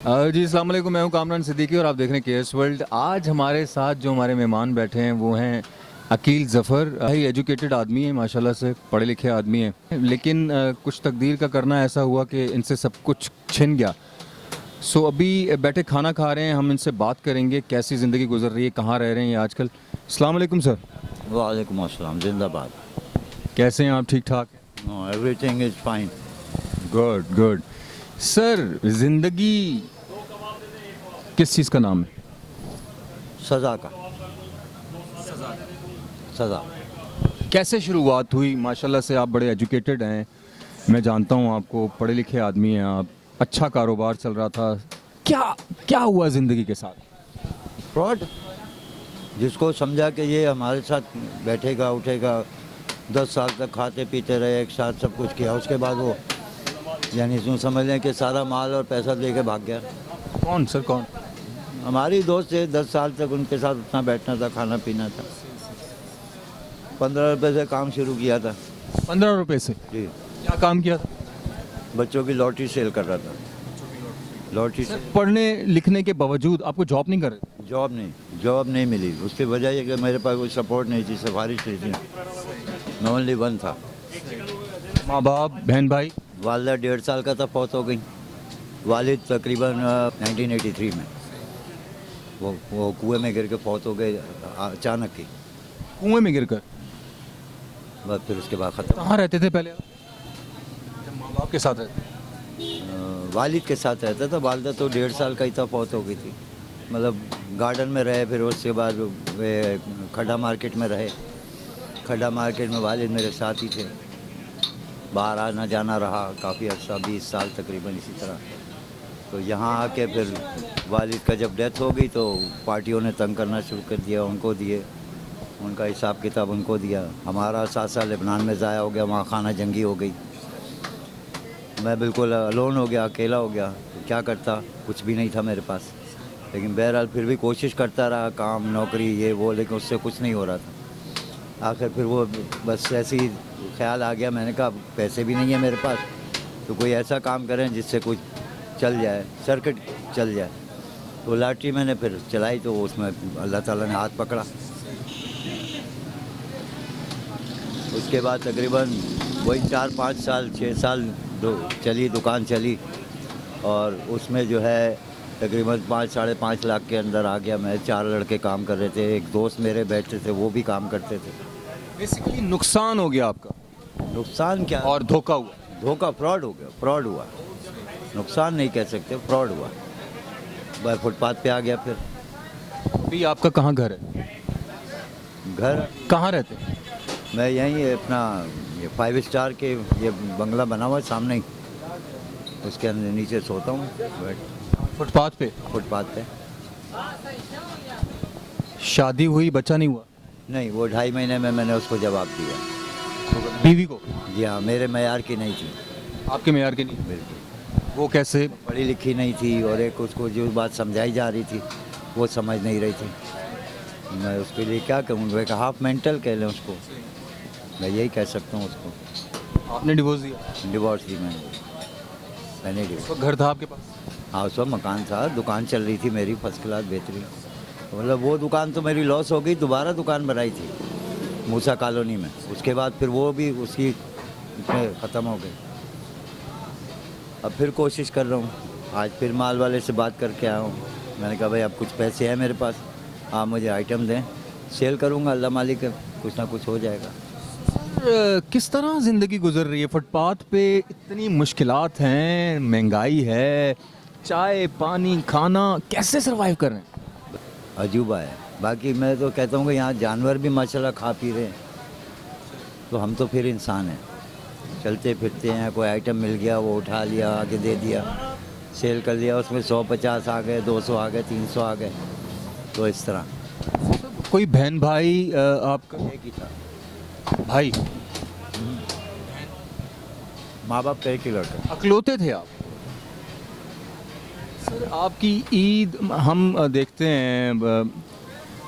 जी अस्सलाम वालेकुम, मैं हूं कामरान सिद्दीकी और आप देख रहे हैं केएस वर्ल्ड। आज हमारे साथ जो हमारे मेहमान बैठे हैं वो हैं अकील ज़फ़र। भाई एजुकेटेड आदमी है, माशाल्लाह से पढ़े लिखे आदमी हैं, लेकिन कुछ तकदीर का करना ऐसा हुआ कि इनसे सब कुछ छिन गया। सो अभी बैठे खाना खा रहे हैं, हम इनसे बात करेंगे कैसी ज़िंदगी गुजर रही है, कहाँ रह रहे हैं ये आजकल। अस्सलाम वालेकुम सर। वालेकुम अस्सलाम, जिंदाबाद। कैसे हैं आप? ठीक ठाक हैं? No, everything is fine. Good good. Sir, ज़िंदगी किस चीज़ का नाम है? सज़ा का। सज़ा। कैसे शुरुआत हुई? माशाल्लाह से आप बड़े एजुकेटेड हैं, मैं जानता हूँ आपको, पढ़े लिखे आदमी हैं आप, अच्छा कारोबार चल रहा था। क्या क्या हुआ ज़िंदगी के साथ? फ्रॉड। जिसको समझा कि ये हमारे साथ बैठेगा उठेगा, 10 साल तक खाते पीते रहे, एक साथ सब कुछ किया, उसके बाद वो यानी यूँ समझ लें कि सारा माल और पैसा दे के भाग गया। कौन सर, कौन? हमारी दोस्त है, 10 साल तक उनके साथ उतना बैठना था, खाना पीना था। 15 रुपये से काम शुरू किया था। 15 रुपए से? जी। क्या काम किया था? बच्चों की लॉटरी सेल कर रहा था। लॉटरी से पढ़ने लिखने के बावजूद आपको जॉब नहीं कर रहे? जॉब नहीं मिली। उसकी वजह यह कि मेरे पास कोई सपोर्ट नहीं थी, सिफारिश नहीं थी। मैं ओनली वन था। माँ बाप, बहन भाई? वालदा 1.5 साल का था, फौत हो गई। वालिद तकरीबन 1983 में वो कुएं में गिर के फौत हो गए अचानक ही। कुएं में गिरकर? बस फिर उसके बाद ख़त्म। कहाँ रहते थे पहले आप? जब माँ बाप के साथ रहते? वालिद के साथ रहता था। वालदा तो 1.5 साल का ही था, फौत हो गई थी। मतलब गार्डन में रहे, फिर उसके बाद वे खड्डा मार्केट में रहे। खड्डा मार्केट में वालिद मेरे साथ ही थे। बाहर आना जाना रहा काफ़ी अर्सा, 20 साल तकरीबन इसी तरह। तो यहाँ आके फिर वालिद का जब डेथ हो गई तो पार्टियों ने तंग करना शुरू कर दिया, उनको दिए, उनका हिसाब किताब उनको दिया। हमारा 7 साल लेबनान में ज़ाया हो गया, वहाँ खाना जंगी हो गई। मैं बिल्कुल अलोन हो गया, अकेला हो गया। तो क्या करता, कुछ भी नहीं था मेरे पास। लेकिन बहरहाल फिर भी कोशिश करता रहा, काम नौकरी ये वो, लेकिन उससे कुछ नहीं हो रहा था। आखिर फिर वो बस ऐसे ही ख्याल आ गया, मैंने कहा पैसे भी नहीं है मेरे पास, तो कोई ऐसा काम करें जिससे कुछ चल जाए, सर्किट चल जाए। तो लॉटरी मैंने फिर चलाई, तो उसमें अल्लाह ताला ने हाथ पकड़ा। उसके बाद तकरीबन वही 4-5 साल 6 साल चली, दुकान चली, और उसमें जो है तकरीबन 5-5.5 लाख के अंदर आ गया मैं। 4 लड़के काम कर रहे थे, एक दोस्त मेरे बैठते थे, वो भी काम करते थे। बेसिकली नुकसान हो गया आपका? नुकसान क्या, और धोखा हुआ? धोखा, फ्रॉड हो गया, फ्रॉड हुआ। नुकसान नहीं कह सकते, फ्रॉड हुआ। मैं फुटपाथ पे आ गया। फिर अभी आपका कहाँ घर है? घर कहाँ रहते हैं? मैं यहीं अपना ये 5 स्टार के ये बंगला बना हुआ है सामने ही, उसके अंदर नीचे सोता हूँ फुटपाथ पे? फुटपाथ पे। शादी हुई, बच्चा नहीं हुआ? नहीं, वो 2.5 महीने में मैंने उसको जवाब दिया। बीवी को? जी हाँ, मेरे मयार की नहीं थी। आपके मेयार के नहीं? बिल्कुल। वो कैसे? पढ़ी लिखी नहीं थी, और एक उसको जो बात समझाई जा रही थी वो समझ नहीं रही थी। मैं उसके लिए क्या कहूँ, एक हाफ मेंटल कह लें उसको, मैं यही कह सकता हूँ उसको। आपने डिवोर्स दिया? डिवोर्स दी मैंने उस डिवोर्स। वक्त घर था आपके पास? हाँ, उस वक्त मकान था, दुकान चल रही थी मेरी फर्स्ट क्लास बेहतरीन। मतलब वो दुकान तो मेरी लॉस हो गई, दोबारा दुकान बनाई थी मूसा कॉलोनी में। उसके बाद फिर वो भी उसी में ख़त्म हो गई। अब फिर कोशिश कर रहा हूँ। आज फिर माल वाले से बात करके आया हूँ। मैंने कहा भाई अब कुछ पैसे हैं मेरे पास, आप मुझे आइटम दें, सेल करूँगा, अल्लाह मालिक है, कुछ ना कुछ हो जाएगा। किस तरह ज़िंदगी गुजर रही है? फुटपाथ पे इतनी मुश्किलात हैं, महंगाई है, चाय पानी खाना, कैसे सरवाइव कर रहे हैं? अजूबा है। बाकी मैं तो कहता हूँ कि यहाँ जानवर भी माशाल्लाह खा पी रहे हैं, तो हम तो फिर इंसान हैं, चलते फिरते हैं। कोई आइटम मिल गया वो उठा लिया, आगे दे दिया, सेल कर लिया, उसमें 150 आ गए, 200 आ गए, 300 आ गए, तो इस तरह। कोई बहन भाई आपका? एक ही था भाई? माँ बाप का एक ही लड़का। अकलौते थे आप? सर आपकी ईद हम देखते हैं,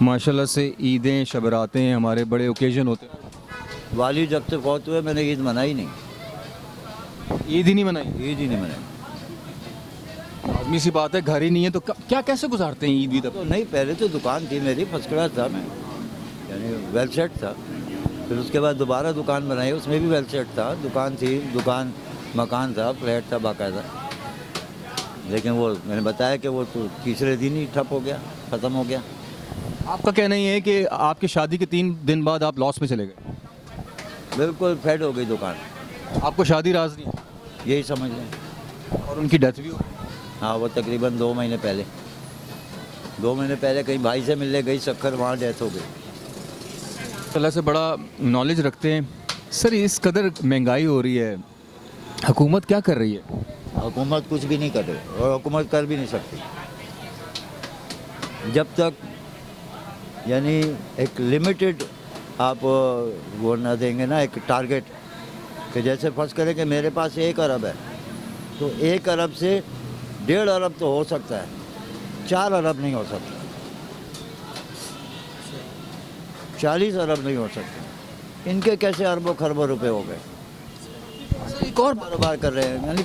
माशाल्लाह से ईदें शबरातें हमारे बड़े ओकेजन होते हैं। वाली जब से फौत हुए मैंने ईद मनाई नहीं। ईद ही नहीं मनाई? ईद ही नहीं मनाई। आदमी लाजमी सी बात है, घर ही नहीं है तो क्या कैसे गुजारते हैं ईद वीद तो नहीं, पहले तो दुकान थी मेरी, फर्स्ट क्लास था मैं, यानी वेल सेट था। फिर उसके बाद दोबारा दुकान बनाई, उसमें भी वेल सेट था, दुकान थी, दुकान मकान था, फ्लैट था बाकायदा। लेकिन वो मैंने बताया कि वो तो तीसरे दिन ही ठप हो गया, ख़त्म हो गया। आपका कहना ये है कि आपकी शादी के 3 दिन बाद आप लॉस में चले गए? बिल्कुल फेड हो गई दुकान, आपको शादी राज नहीं है? यही समझ लें। और उनकी डेथ भी हो गई? हाँ, वो तकरीबन 2 महीने पहले, 2 महीने पहले कहीं भाई से मिलने गई, शक्कर, वहाँ डेथ हो गई। अल्लाह से बड़ा नॉलेज रखते हैं। सर, इस कदर महंगाई हो रही है, हुकूमत क्या कर रही है? हुकूमत कुछ भी नहीं कर रही और हुकूमत कर भी नहीं सकती जब तक यानी एक लिमिटेड आप वो ना देंगे ना, एक टारगेट कि जैसे फर्ज करें कि मेरे पास 1 अरब है तो 1 अरब से 1.5 अरब तो हो सकता है, 4 अरब नहीं हो सकता, 40 अरब नहीं हो सकते। इनके कैसे अरबों खरबों रुपए हो गए? एक और कारोबार कर रहे हैं, यानी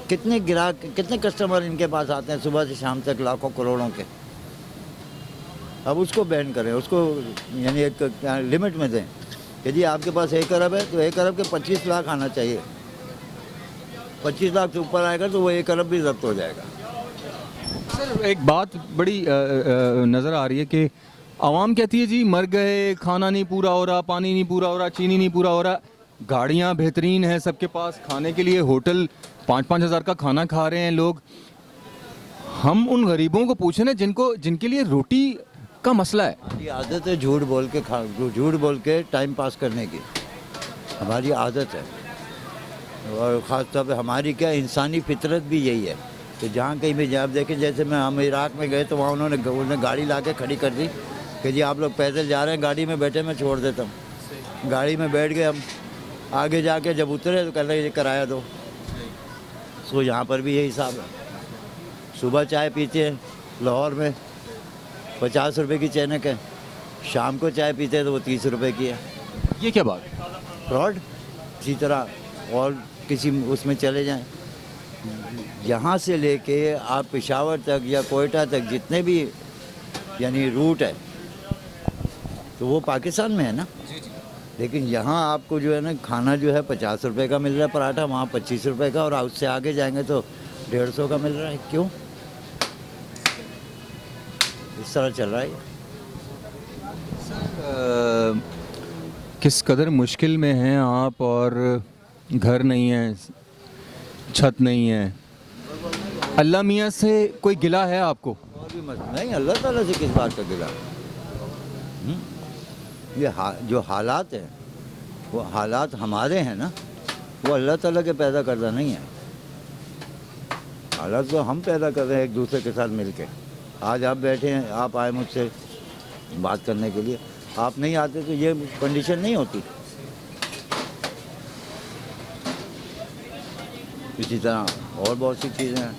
कितने ग्राहक, कितने कस्टमर इनके पास आते हैं सुबह से शाम तक, लाखों करोड़ों के। अब उसको बैन करें, उसको यानी एक लिमिट में दें। यदि आपके पास 1 अरब है तो 1 अरब के 25 लाख आना चाहिए, 25 लाख से ऊपर आएगा तो वो 1 अरब भी जब्त हो जाएगा। सर, एक बात बड़ी नज़र आ रही है कि आवाम कहती है जी मर गए, खाना नहीं पूरा हो रहा, पानी नहीं पूरा हो रहा, चीनी नहीं पूरा हो रहा, गाड़ियाँ बेहतरीन हैं सबके पास, खाने के लिए होटल 5-5 हज़ार का खाना खा रहे हैं लोग। हम उन गरीबों को पूछे ना जिनके लिए रोटी का मसला है। हमारी आदत है झूठ बोल के टाइम पास करने की, हमारी आदत है। और ख़ास तौर पे हमारी क्या इंसानी फितरत भी यही है कि जहाँ कहीं भी आप देखें, जैसे हम इराक़ में गए तो वहाँ उन्होंने गाड़ी ला के खड़ी कर दी कि जी आप लोग पैदल जा रहे हैं, गाड़ी में बैठे, मैं छोड़ देता हूँ। गाड़ी में बैठ गए हम, आगे जाके जब उतरे तो कह रहे ये किराया दो। सो यहाँ पर भी यही हिसाब है। सुबह चाय पीते हैं लाहौर में 50 रुपए की चैनक है, शाम को चाय पीते हैं तो वो 30 रुपए की है। ये क्या बात? फ्रॉड। इसी तरह और किसी उसमें चले जाएं, यहाँ से लेके आप पेशावर तक या कोयटा तक जितने भी यानी रूट है तो वो पाकिस्तान में है ना। लेकिन यहाँ आपको जो है ना खाना जो है 50 रुपए का मिल रहा है पराठा, वहाँ 25 रुपए का, और उससे आगे जाएंगे तो 150 का मिल रहा है। क्यों इस तरह चल रहा है? किस कदर मुश्किल में हैं आप, और घर नहीं है, छत नहीं है, अल्लाह मियाँ से कोई गिला है आपको? और भी मत नहीं, अल्लाह ताला से किस बात का गिला? ये जो हालात हैं वो हालात हमारे हैं ना, वो अल्लाह ताला के पैदा करदा नहीं है। हालात तो हम पैदा कर रहे हैं एक दूसरे के साथ मिल के। आज आप बैठे हैं, आप आए मुझसे बात करने के लिए, आप नहीं आते तो ये कंडीशन नहीं होती। इसी तरह और बहुत सी चीज़ें हैं।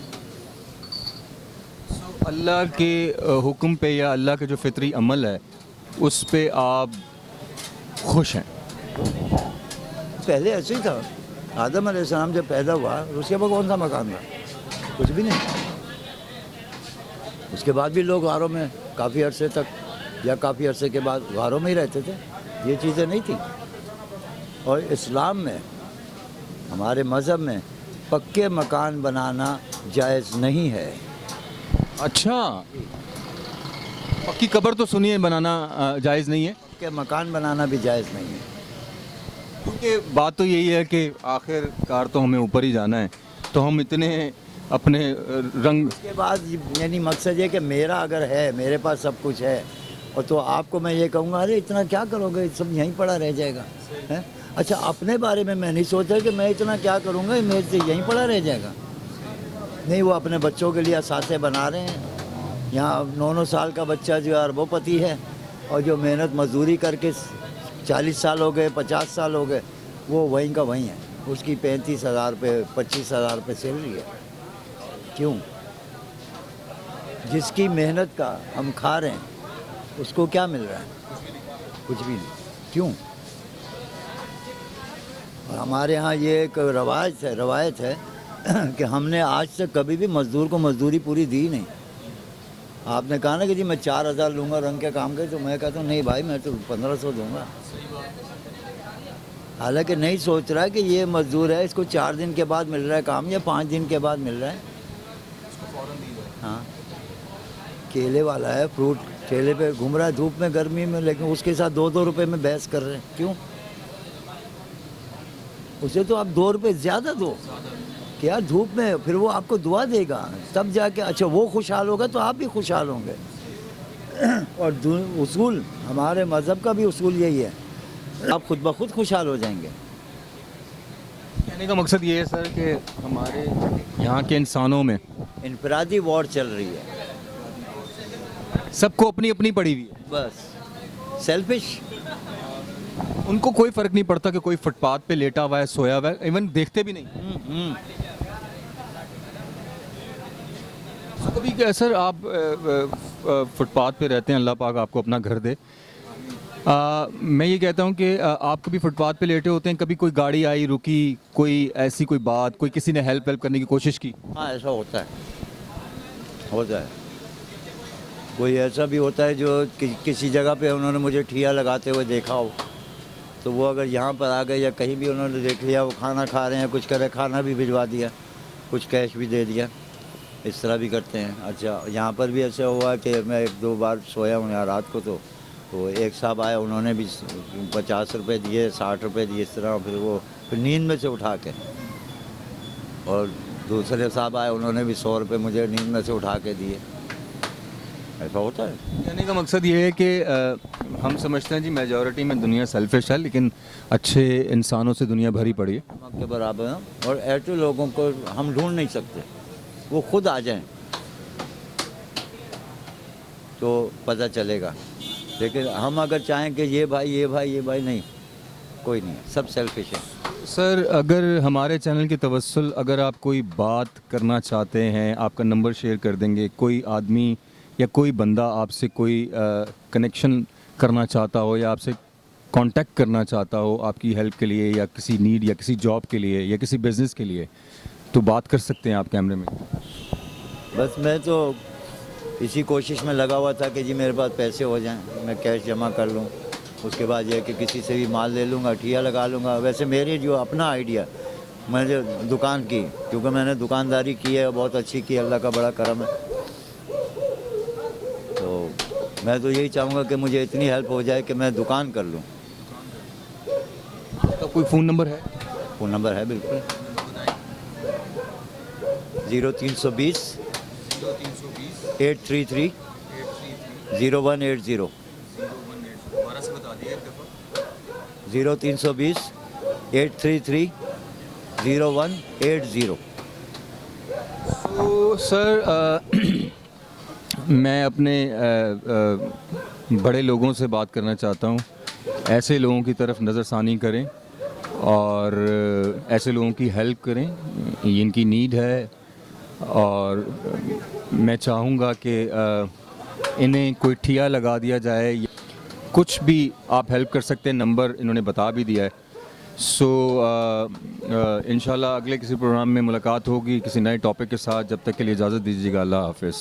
अल्लाह के हुक्म पे या अल्लाह के जो फितरी अमल है उस पे आप खुश हैं? पहले ऐसे ही था, आदम अलैहिस्सलाम जब पैदा हुआ उसके बाद कौन सा मकान था? कुछ भी नहीं। उसके बाद भी लोग गारों में काफ़ी अरसे तक या काफ़ी अरसे के बाद गारों में ही रहते थे, ये चीज़ें नहीं थी। और इस्लाम में, हमारे मज़हब में पक्के मकान बनाना जायज़ नहीं है। अच्छा, पक्की कब्र तो सुनिए बनाना जायज़ नहीं है? पक्के मकान बनाना भी जायज़ नहीं है। क्योंकि बात तो यही है कि आखिरकार तो हमें ऊपर ही जाना है, तो हम इतने अपने रंग उसके बाद यानी मकसद ये कि मेरा अगर है, मेरे पास सब कुछ है, और तो आपको मैं ये कहूँगा अरे इतना क्या करोगे, सब यहीं पड़ा रह जाएगा है? अच्छा, अपने बारे में मैं नहीं सोचा कि मैं इतना क्या करूँगा, मेरे से यहीं पड़ा रह जाएगा। नहीं, वो अपने बच्चों के लिए असासे बना रहे हैं। यहाँ 9-9 साल का बच्चा जो है अरबोपति है, और जो मेहनत मजदूरी करके 40 साल हो गए, 50 साल हो गए, वो वहीं का वहीं है। उसकी 35,000 पे 25,000 रुपये सैलरी है। क्यों? जिसकी मेहनत का हम खा रहे हैं उसको क्या मिल रहा है? कुछ भी नहीं। क्यों? और हमारे यहाँ ये एक रवायत है कि हमने आज तक कभी भी मजदूर को मजदूरी पूरी दी नहीं। आपने कहा ना कि जी मैं 4,000 लूँगा रंग के काम के, तो मैं कहता हूँ नहीं भाई, मैं तो 1,500 दूँगा। हालांकि नहीं सोच रहा है कि ये मजदूर है, इसको 4 दिन के बाद मिल रहा है काम या 5 दिन के बाद मिल रहा है। हाँ, केले वाला है, फ्रूट ठेले पे घूम रहा है धूप में गर्मी में, लेकिन उसके साथ 2-2 रुपए में बहस कर रहे हैं। क्यों? उसे तो आप 2 रुपए ज़्यादा दो कि यार धूप में, फिर वो आपको दुआ देगा, तब जाके अच्छा वो खुशहाल होगा तो आप भी खुशहाल होंगे। और उसूल, हमारे मज़हब का भी उसूल यही है, आप खुद ब खुद खुशहाल हो जाएंगे। कहने का मकसद ये है सर कि हमारे यहाँ के इंसानों में इनफरादी वॉर चल रही है, सबको अपनी अपनी पड़ी हुई है, बस सेल्फिश। उनको कोई फर्क नहीं पड़ता कि कोई फुटपाथ पे लेटा हुआ है, सोया हुआ है, इवन देखते भी नहीं। तो कभी सर आप फुटपाथ पे रहते हैं, अल्लाह पाक आपको अपना घर दे। मैं ये कहता हूँ कि आप कभी फुटपाथ पे लेटे होते हैं, कभी कोई गाड़ी आई रुकी, कोई ऐसी कोई बात, कोई किसी ने हेल्प करने की कोशिश की? हाँ, ऐसा होता है, होता है। कोई ऐसा भी होता है जो किसी जगह पे उन्होंने मुझे ठिया लगाते हुए देखा हो, तो वो अगर यहाँ पर आ गए या कहीं भी उन्होंने देख लिया, वो खाना खा रहे हैं, कुछ करे, खाना भी भिजवा दिया, कुछ कैश भी दे दिया, इस तरह भी करते हैं। अच्छा, यहाँ पर भी ऐसा हुआ कि मैं 1-2 बार सोया हूँ यहाँ रात को, तो एक साहब आए, उन्होंने भी 50 रुपये दिए, 60 रुपये दिए, इस तरह। फिर नींद में से उठा के, और दूसरे साहब आए, उन्होंने भी 100 रुपये मुझे नींद में से उठा के दिए। ऐसा होता है। कहने का मकसद ये है कि हम समझते हैं जी मेजॉरिटी में दुनिया सेल्फिश है, लेकिन अच्छे इंसानों से दुनिया भरी पड़ी है। हम आपके बराबर हैं, और ऐसे लोगों को हम ढूंढ नहीं सकते, वो खुद आ जाएं तो पता चलेगा। लेकिन हम अगर चाहें कि ये भाई ये भाई ये भाई, नहीं, कोई नहीं, सब सेल्फिश है। सर अगर हमारे चैनल की तवस्सुल, अगर आप कोई बात करना चाहते हैं, आपका नंबर शेयर कर देंगे, कोई आदमी या कोई बंदा आपसे कोई कनेक्शन करना चाहता हो या आपसे कांटेक्ट करना चाहता हो आपकी हेल्प के लिए या किसी नीड या किसी जॉब के लिए या किसी बिज़नेस के लिए, तो बात कर सकते हैं आप कैमरे में। बस मैं तो इसी कोशिश में लगा हुआ था कि जी मेरे पास पैसे हो जाएं, मैं कैश जमा कर लूं, उसके बाद ये कि किसी से भी माल ले लूँगा, ठिया लगा लूँगा। वैसे मेरी जो अपना आइडिया, मैंने दुकान की, क्योंकि मैंने दुकानदारी की है, बहुत अच्छी की, अल्लाह का बड़ा करम है। तो मैं तो यही चाहूँगा कि मुझे इतनी हेल्प हो जाए कि मैं दुकान कर लूँ। आपका कोई फ़ोन नंबर है? फ़ोन नंबर है बिल्कुल, 0320 833 0180। 0320 833 0180। तो सर मैं अपने बड़े लोगों से बात करना चाहता हूँ, ऐसे लोगों की तरफ नज़रसानी करें और ऐसे लोगों की हेल्प करें, इनकी नीड है। और मैं चाहूँगा कि इन्हें कोई ठिया लगा दिया जाए, कुछ भी आप हेल्प कर सकते हैं, नंबर इन्होंने बता भी दिया है। सो इंशाल्लाह अगले किसी प्रोग्राम में मुलाकात होगी किसी नए टॉपिक के साथ। जब तक के लिए इजाज़त दीजिएगा, अल्लाह हाफ़िज़।